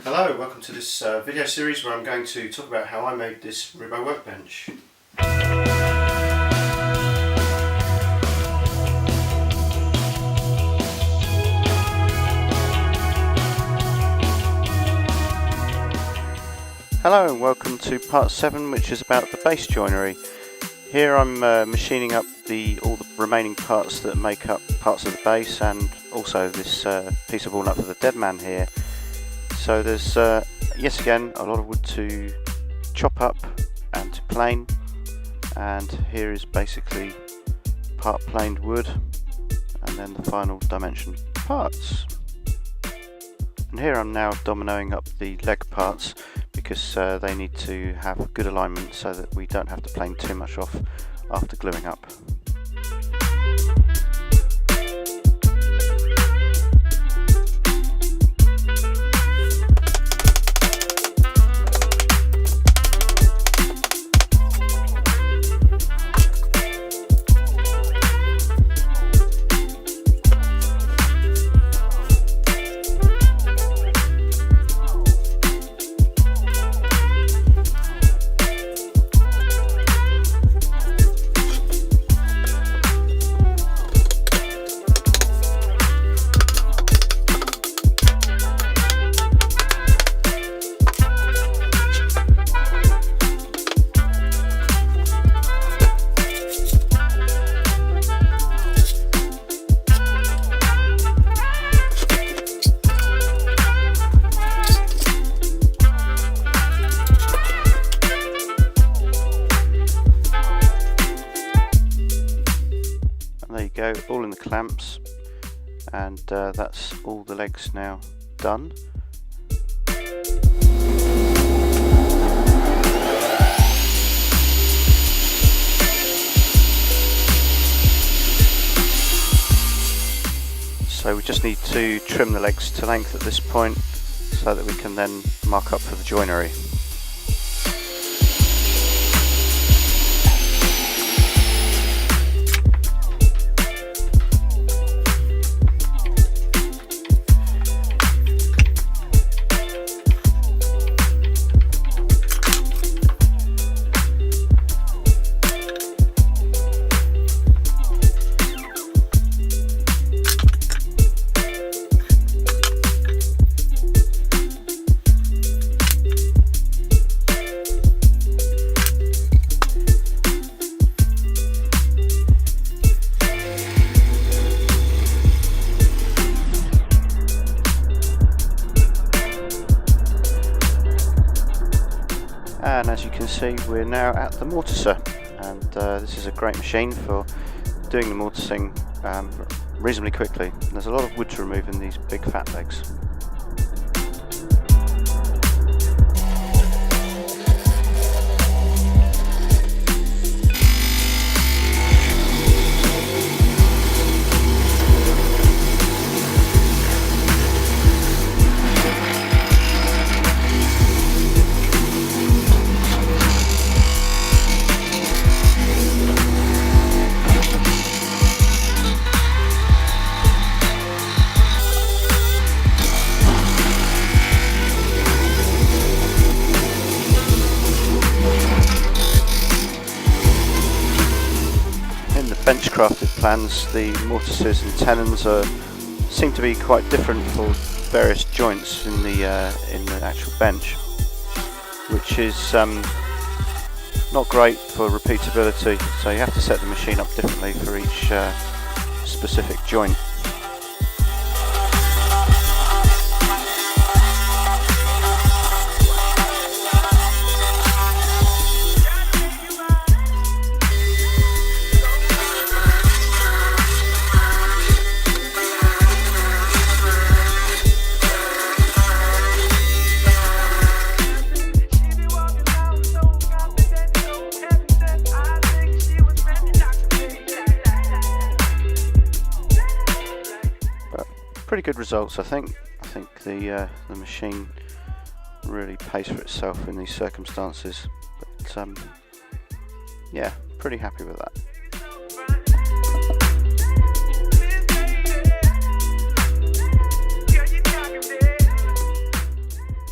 Hello, welcome to this video series where I'm going to talk about how I made this Roubo Workbench. Hello and welcome to part 7, which is about the base joinery. Here I'm machining up all the remaining parts that make up parts of the base, and also this piece of walnut for the dead man here. So there's yet again a lot of wood to chop up and to plane, and here is basically part planed wood and then the final dimension parts. And here I'm now dominoing up the leg parts because they need to have good alignment so that we don't have to plane too much off after gluing up. There you go, all in the clamps, and that's all the legs now done. So we just need to trim the legs to length at this point so that we can then mark up for the joinery. And as you can see, we're now at the mortiser, and this is a great machine for doing the mortising reasonably quickly. There's a lot of wood to remove in these big fat legs. Benchcrafted plans, the mortises and tenons seem to be quite different for various joints in the actual bench, which is not great for repeatability. So you have to set the machine up differently for each specific joint. Pretty good results, I think. I think the machine really pays for itself in these circumstances. But yeah, pretty happy with that.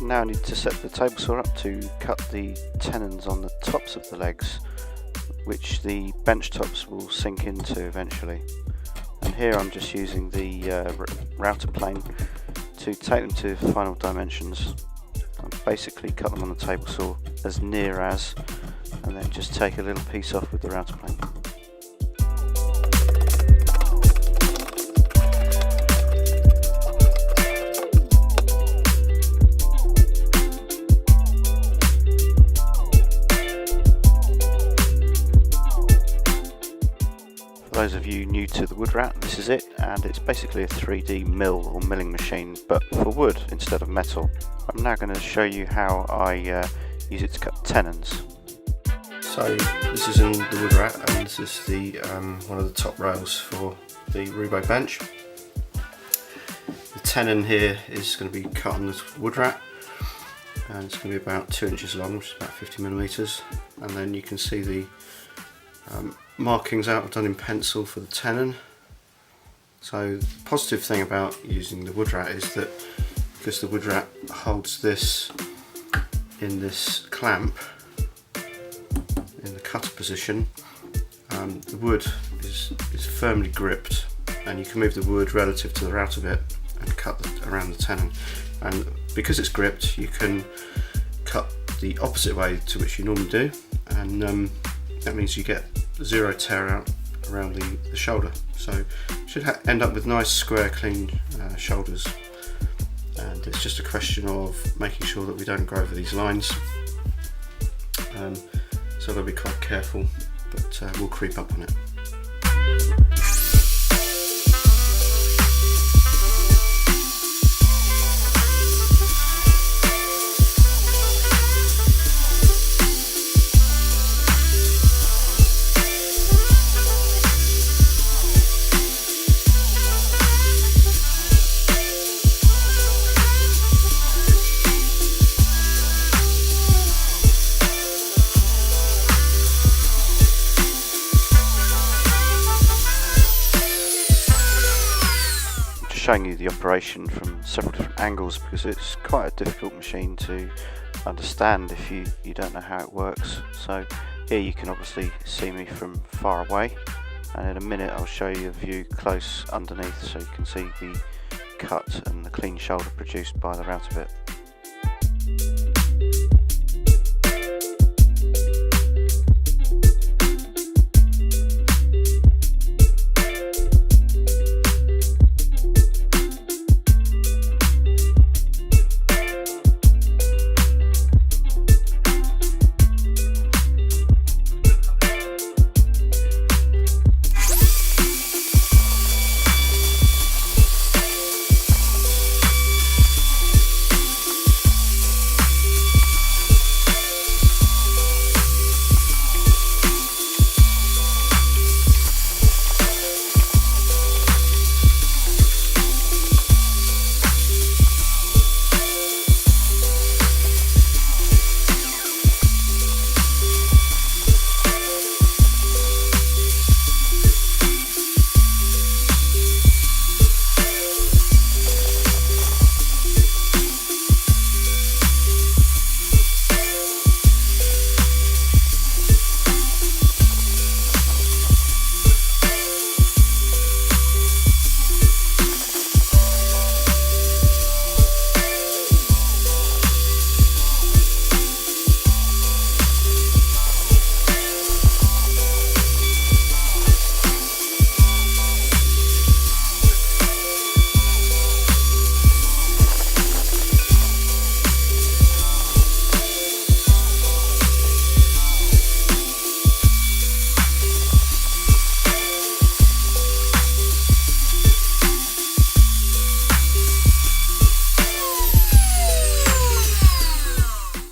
now I need to set the table saw up to cut the tenons on the tops of the legs, which the bench tops will sink into eventually. And here I'm just using the router plane to take them to final dimensions. I'll basically cut them on the table saw as near as, and then just take a little piece off with the router plane. For those of you new to the WoodRat, this is it, and it's basically a 3D mill or milling machine, but for wood instead of metal. I'm now going to show you how I use it to cut tenons. So this is in the WoodRat, and this is the one of the top rails for the Roubo bench. The tenon here is going to be cut on this WoodRat, and it's going to be about 2 inches long, which is about 50mm, and then you can see the markings out done in pencil for the tenon. So the positive thing about using the WoodRat is that because the WoodRat holds this in this clamp in the cutter position, the wood is firmly gripped, and you can move the wood relative to the router bit and cut around the tenon. And because it's gripped, you can cut the opposite way to which you normally do, and that means you get zero tear out around the shoulder. So you should end up with nice square clean shoulders, and it's just a question of making sure that we don't go over these lines, so I'll be quite careful, but we'll creep up on it. Showing you the operation from several different angles because it's quite a difficult machine to understand if you don't know how it works. So here you can obviously see me from far away, and in a minute I'll show you a view close underneath so you can see the cut and the clean shoulder produced by the router bit.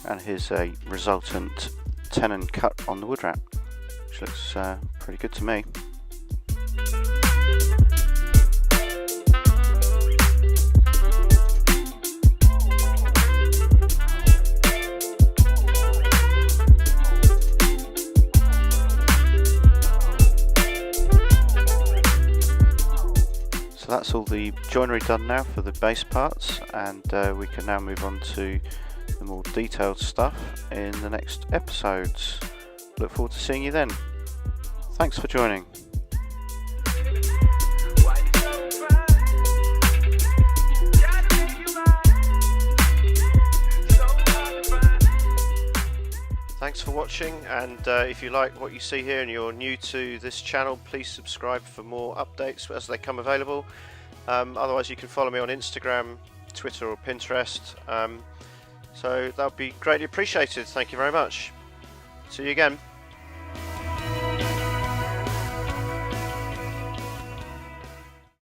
And here's a resultant tenon cut on the WoodRat, which looks pretty good to me. So that's all the joinery done now for the base parts, and we can now move on to the more detailed stuff in the next episodes. Look forward to seeing you then. Thanks for joining. Thanks for watching, and if you like what you see here and you're new to this channel, please subscribe for more updates as they come available. Otherwise you can follow me on Instagram, Twitter or Pinterest, so that would be greatly appreciated. Thank you very much. See you again.